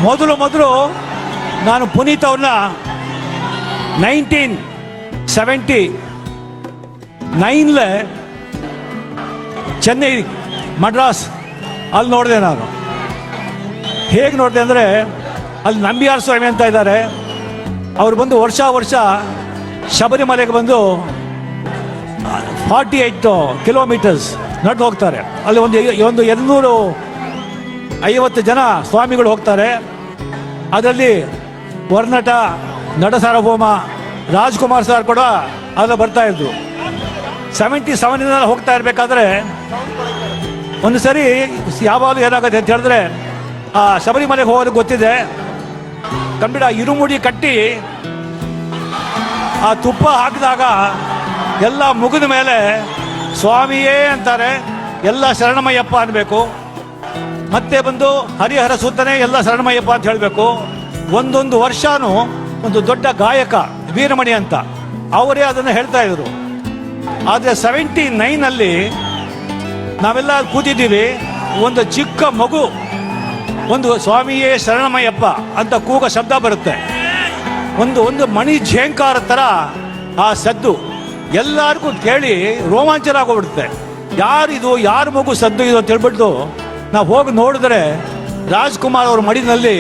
ಮೊದಲು ನಾನು ಪುನೀತ್ ಅವ್ರನ್ನ 1979 ಚೆನ್ನೈ ಮಡ್ರಾಸ್ ಅಲ್ಲಿ ನೋಡಿದೆ ನಾನು. ಹೇಗೆ ನೋಡಿದೆ ಅಂದರೆ ಅಲ್ಲಿ ನಂಬಿಯಾರ್ ಸ್ವಾಮಿ ಅಂತ ಇದ್ದಾರೆ. ಅವರು ಬಂದು ವರ್ಷ ಶಬರಿಮಲೆಗೆ ಬಂದು 48 ಕಿಲೋಮೀಟರ್ಸ್ ನಡೆದು ಹೋಗ್ತಾರೆ. ಅಲ್ಲಿ ಒಂದು 250 ಜನ ಸ್ವಾಮಿಗಳು ಹೋಗ್ತಾರೆ. ಅದರಲ್ಲಿ ವರ್ನಟ ನಟ ಸಾರ್ವಭೌಮ ರಾಜ್ಕುಮಾರ್ ಸರ್ ಕೂಡ ಅದರಲ್ಲಿ ಬರ್ತಾ ಇದ್ರು. 77 ಹೋಗ್ತಾ ಇರಬೇಕಾದ್ರೆ ಒಂದು ಸರಿ ಯಾವಾಗಲೂ ಏನಾಗುತ್ತೆ ಅಂತ ಹೇಳಿದ್ರೆ, ಆ ಶಬರಿಮಲೆಗೆ ಹೋಗೋದು ಗೊತ್ತಿದೆ, ಕಂಬಿಡ ಇರುಮುಡಿ ಕಟ್ಟಿ ಆ ತುಪ್ಪ ಹಾಕಿದಾಗ ಎಲ್ಲ ಮುಗಿದ ಮೇಲೆ ಸ್ವಾಮಿಯೇ ಅಂತಾರೆ, ಎಲ್ಲ ಶರಣಮಯ್ಯಪ್ಪ ಅನ್ಬೇಕು. ಮತ್ತೆ ಬಂದು ಹರಿಹರ ಸೂತನೇ ಎಲ್ಲ ಶರಣಮಯ್ಯಪ್ಪ ಅಂತ ಹೇಳಬೇಕು. ಒಂದೊಂದು ವರ್ಷನೂ ಒಂದು ದೊಡ್ಡ ಗಾಯಕ ವೀರಮಣಿ ಅಂತ ಅವರೇ ಅದನ್ನು ಹೇಳ್ತಾ ಇದ್ರು. ಆದರೆ 79 ನಾವೆಲ್ಲ ಕೂತಿದ್ದೀವಿ, ಒಂದು ಚಿಕ್ಕ ಮಗು ಒಂದು ಸ್ವಾಮಿಯೇ ಶರಣಮಯ್ಯಪ್ಪ ಅಂತ ಕೂಗ ಶಬ್ದ ಬರುತ್ತೆ. ಒಂದು ಮಣಿ ಝೇಂಕಾರ ಥರ ಆ ಸದ್ದು ಎಲ್ಲರಿಗೂ ಕೇಳಿ ರೋಮಾಂಚನ ಆಗೋಗ್ಬಿಡುತ್ತೆ. ಯಾರಿದು, ಯಾರ ಮಗು ಸದ್ದು ಇದು ಅಂತ ಹೇಳ್ಬಿಟ್ಟು ನಾವು ಹೋಗಿ ನೋಡಿದ್ರೆ ರಾಜ್ಕುಮಾರ್ ಅವ್ರ ಮಡಿನಲ್ಲಿ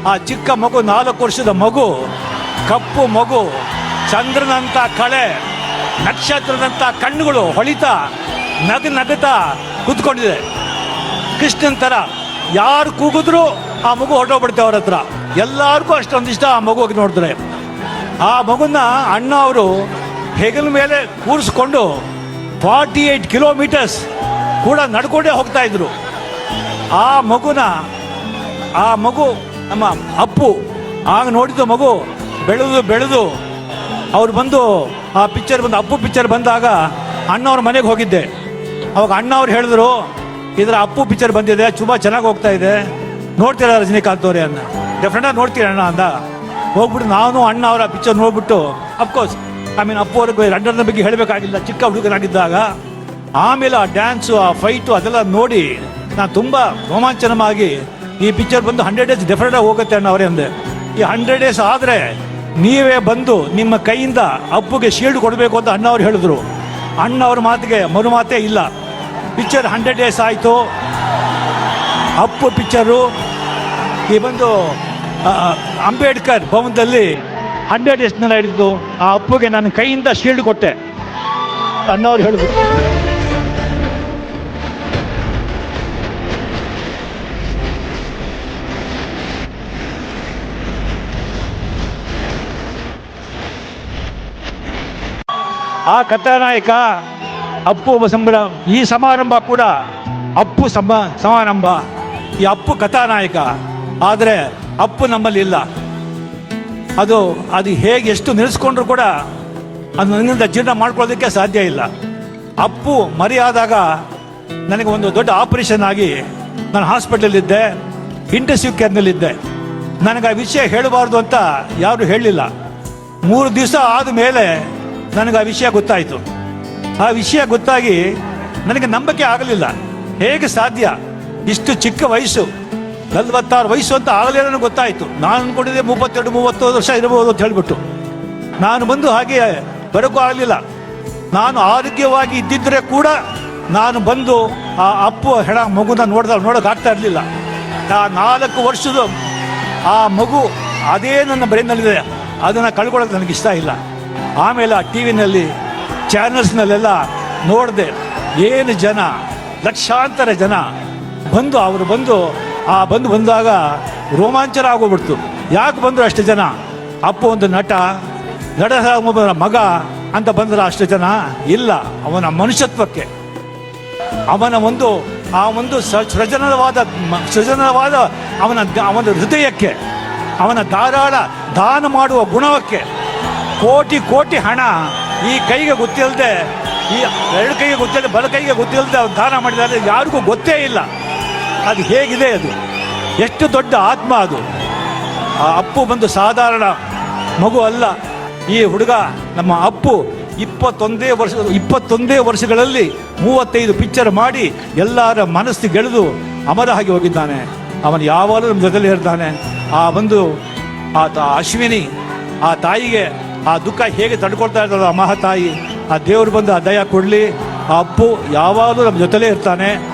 ಆ ಚಿಕ್ಕ ಮಗು, 4 ವರ್ಷದ ಮಗು, ಕಪ್ಪು ಮಗು, ಚಂದ್ರನಂತ ಕಳೆ, ನಕ್ಷತ್ರದಂಥ ಕಣ್ಣುಗಳು ಹೊಳಿತಾ ನಗುತ್ತಾ ಕೂತ್ಕೊಂಡಿದೆ. ಕೃಷ್ಣನ್ ಥರ ಯಾರು ಕೂಗಿದ್ರು ಆ ಮಗು ಹೊರಟೋಗ್ಬಿಡುತ್ತೆ ಅವ್ರ ಹತ್ರ. ಎಲ್ಲರಿಗೂ ಅಷ್ಟೊಂದಿಷ್ಟ ಆ ಮಗು ಹೋಗಿ ನೋಡಿದ್ರೆ. ಆ ಮಗುನ ಅಣ್ಣ ಅವರು ಹೆಗಲ ಮೇಲೆ ಕೂರಿಸ್ಕೊಂಡು 48 ಕಿಲೋಮೀಟರ್ಸ್ ಕೂಡ ನಡ್ಕೊಂಡೇ ಹೋಗ್ತಾ ಇದ್ರು. ಆ ಮಗು ನಮ್ಮ ಅಪ್ಪು ಆಗ ನೋಡಿದ ಮಗು ಬೆಳೆದು ಅವ್ರು ಬಂದು ಆ ಪಿಕ್ಚರ್ ಬಂದು ಅಪ್ಪು ಪಿಕ್ಚರ್ ಬಂದಾಗ ಅಣ್ಣವ್ರ ಮನೆಗೆ ಹೋಗಿದ್ದೆ. ಅವಾಗ ಅಣ್ಣ ಅವ್ರು ಹೇಳಿದ್ರು, ಇದರ ಅಪ್ಪು ಪಿಕ್ಚರ್ ಬಂದಿದೆ, ತುಂಬ ಚೆನ್ನಾಗಿ ಹೋಗ್ತಾ ಇದೆ, ನೋಡ್ತೀರಾ ರಜನಿಕಾಂತ್ ಅವರೇ ಅನ್ನ? ಡೆಫಿನೆಟಾಗಿ ನೋಡ್ತೀರ ಅಣ್ಣ ಅಂದ. ಹೋಗ್ಬಿಟ್ಟು ನಾನು ಅಣ್ಣ ಅವರ ಪಿಕ್ಚರ್ ನೋಡ್ಬಿಟ್ಟು, ಅಫ್ಕೋರ್ಸ್ ಅಪ್ಪು ಅವ್ರಿಗೆ ಲಂಡನ್ನ ಬಗ್ಗೆ ಹೇಳಬೇಕಾಗಿಲ್ಲ, ಚಿಕ್ಕ ಹುಡುಗನಾಗಿದ್ದಾಗ. ಆಮೇಲೆ ಆ ಡ್ಯಾನ್ಸು, ಆ ಫೈಟು ಅದೆಲ್ಲ ನೋಡಿ ನಾನು ತುಂಬ ರೋಮಾಂಚನವಾಗಿ ಈ ಪಿಕ್ಚರ್ ಬಂದು 100 ಡೇಸ್ ಡೆಫಿನೆಟಾಗಿ ಹೋಗುತ್ತೆ ಅಣ್ಣ ಅವರೇ ಅಂದೆ. ಈ 100 ಡೇಸ್ ಆದರೆ ನೀವೇ ಬಂದು ನಿಮ್ಮ ಕೈಯಿಂದ ಅಪ್ಪುಗೆ ಶೀಲ್ಡ್ ಕೊಡಬೇಕು ಅಂತ ಅಣ್ಣ ಅವ್ರು ಹೇಳಿದ್ರು. ಅಣ್ಣ ಅವ್ರ ಮಾತಿಗೆ ಮರು ಮಾತೇ ಇಲ್ಲ. ಪಿಕ್ಚರ್ 100 ಡೇಸ್ ಆಯಿತು. ಅಪ್ಪು ಪಿಕ್ಚರು ಈ ಬಂದು ಅಂಬೇಡ್ಕರ್ ಭವನದಲ್ಲಿ 100 ಡೇಸ್ನೆಲ್ಲ ಹಿಡಿದು ಆ ಅಪ್ಪುಗೆ ನನ್ನ ಕೈಯಿಂದ ಶೀಲ್ಡ್ ಕೊಟ್ಟೆ ಅಣ್ಣವ್ರು ಹೇಳಿದ್ರು. ಆ ಕಥಾನಾಯಕ ಅಪ್ಪು ಸಂಭ್ರಮ. ಈ ಸಮಾರಂಭ ಕೂಡ ಅಪ್ಪು ಸಮಾರಂಭ. ಈ ಅಪ್ಪು ಕಥಾನಾಯಕ. ಆದರೆ ಅಪ್ಪು ನಮ್ಮಲ್ಲಿ ಇಲ್ಲ. ಅದು ಹೇಗೆ ಎಷ್ಟು ನಿಲ್ಲಿಸ್ಕೊಂಡ್ರು ಕೂಡ ಅದು ನನ್ನಿಂದ ಜೀರ್ಣ ಮಾಡ್ಕೊಳ್ಳೋದಕ್ಕೆ ಸಾಧ್ಯ ಇಲ್ಲ. ಅಪ್ಪು ಮರಿಯಾದಾಗ ನನಗೆ ಒಂದು ದೊಡ್ಡ ಆಪರೇಷನ್ ಆಗಿ ನಾನು ಹಾಸ್ಪಿಟಲಿದ್ದೆ, ಇಂಟೆನ್ಸಿವ್ ಕೇರ್ನಲ್ಲಿದ್ದೆ. ನನಗೆ ಆ ವಿಷಯ ಹೇಳಬಾರ್ದು ಅಂತ ಯಾರು ಹೇಳಲಿಲ್ಲ. 3 ದಿವಸ ಆದ ಮೇಲೆ ನನಗೆ ಆ ವಿಷಯ ಗೊತ್ತಾಯಿತು. ಆ ವಿಷಯ ಗೊತ್ತಾಗಿ ನನಗೆ ನಂಬಿಕೆ ಆಗಲಿಲ್ಲ. ಹೇಗೆ ಸಾಧ್ಯ, ಇಷ್ಟು ಚಿಕ್ಕ ವಯಸ್ಸು, 46 ವಯಸ್ಸು ಅಂತ ಆಗಲೇ ನನಗೆ ಗೊತ್ತಾಯಿತು. ನಾನು ಅಂದ್ಕೊಂಡಿದ್ದೆ 32-33 ವರ್ಷ ಇರಬಹುದು ಅಂತ ಹೇಳಿಬಿಟ್ಟು. ನಾನು ಬಂದು ಹಾಗೆ ಬರೋಕ್ಕೂ ಆಗಲಿಲ್ಲ. ನಾನು ಆರೋಗ್ಯವಾಗಿ ಇದ್ದಿದ್ದರೆ ಕೂಡ ನಾನು ಬಂದು ಆ ಅಪ್ಪು ಹೆಣ ಮಗುನ ನೋಡೋಕ್ಕಾಗ್ತಾ ಇರಲಿಲ್ಲ. ಆ 4 ವರ್ಷದ ಆ ಮಗು ಅದೇ ನನ್ನ ಬ್ರೈನ್ನಲ್ಲಿದೆ. ಅದನ್ನು ಕಳ್ಕೊಳ್ಳೋಕೆ ನನಗಿಷ್ಟ ಇಲ್ಲ. ಆಮೇಲೆ ಆ ಟಿ ವಿನಲ್ಲಿ ಚಾನಲ್ಸ್ನಲ್ಲೆಲ್ಲ ನೋಡಿದೆ, ಏನು ಜನ, ಲಕ್ಷಾಂತರ ಜನ ಅವರು ಬಂದಾಗ ರೋಮಾಂಚನ ಆಗೋಗ್ಬಿಡ್ತು. ಯಾಕೆ ಬಂದರು ಅಷ್ಟು ಜನ? ಅಪ್ಪು ಒಂದು ನಟ ಮಗ ಅಂತ ಬಂದ್ರೆ ಅಷ್ಟು ಜನ ಇಲ್ಲ. ಅವನ ಮನುಷ್ಯತ್ವಕ್ಕೆ, ಅವನ ಒಂದು ಸೃಜನವಾದ ಅವನ ಹೃದಯಕ್ಕೆ, ಅವನ ಧಾರಾಳ ದಾನ ಮಾಡುವ ಗುಣಕ್ಕೆ, ಕೋಟಿ ಹಣ ಈ ಕೈಗೆ ಗೊತ್ತಿಲ್ಲದೆ, ಈ 2 ಕೈಗೆ ಗೊತ್ತಿಲ್ಲದೆ, ಬಲ ಕೈಗೆ ಗೊತ್ತಿಲ್ಲದೆ ಅವ್ರು ದಾನ ಮಾಡಿದರೆ ಯಾರಿಗೂ ಗೊತ್ತೇ ಇಲ್ಲ. ಅದು ಹೇಗಿದೆ, ಅದು ಎಷ್ಟು ದೊಡ್ಡ ಆತ್ಮ ಅದು. ಆ ಅಪ್ಪು ಬಂದು ಸಾಧಾರಣ ಮಗು ಅಲ್ಲ. ಈ ಹುಡುಗ ನಮ್ಮ ಅಪ್ಪು 21 ವರ್ಷಗಳಲ್ಲಿ 35 ಪಿಕ್ಚರ್ ಮಾಡಿ ಎಲ್ಲರ ಮನಸ್ಸು ಗೆಳೆದು ಅಮರ ಆಗಿ ಹೋಗಿದ್ದಾನೆ. ಅವನು ಯಾವಾಗಲೂ ನಮ್ಮ ಜೊತೆಲೇ ಇರ್ತಾನೆ. ಅಶ್ವಿನಿ ಆ ತಾಯಿಗೆ ಆ ದುಃಖ ಹೇಗೆ ತಡ್ಕೊಳ್ತಾ ಇದ್ದಾರೋ ಆ ಮಹಾತಾಯಿ, ಆ ದೇವರು ಬಂದು ಆ ದಯ ಕೊಡಲಿ. ಆ ಅಪ್ಪು ಯಾವಾಗಲೂ ನಮ್ಮ ಜೊತೆಲೇ ಇರ್ತಾನೆ.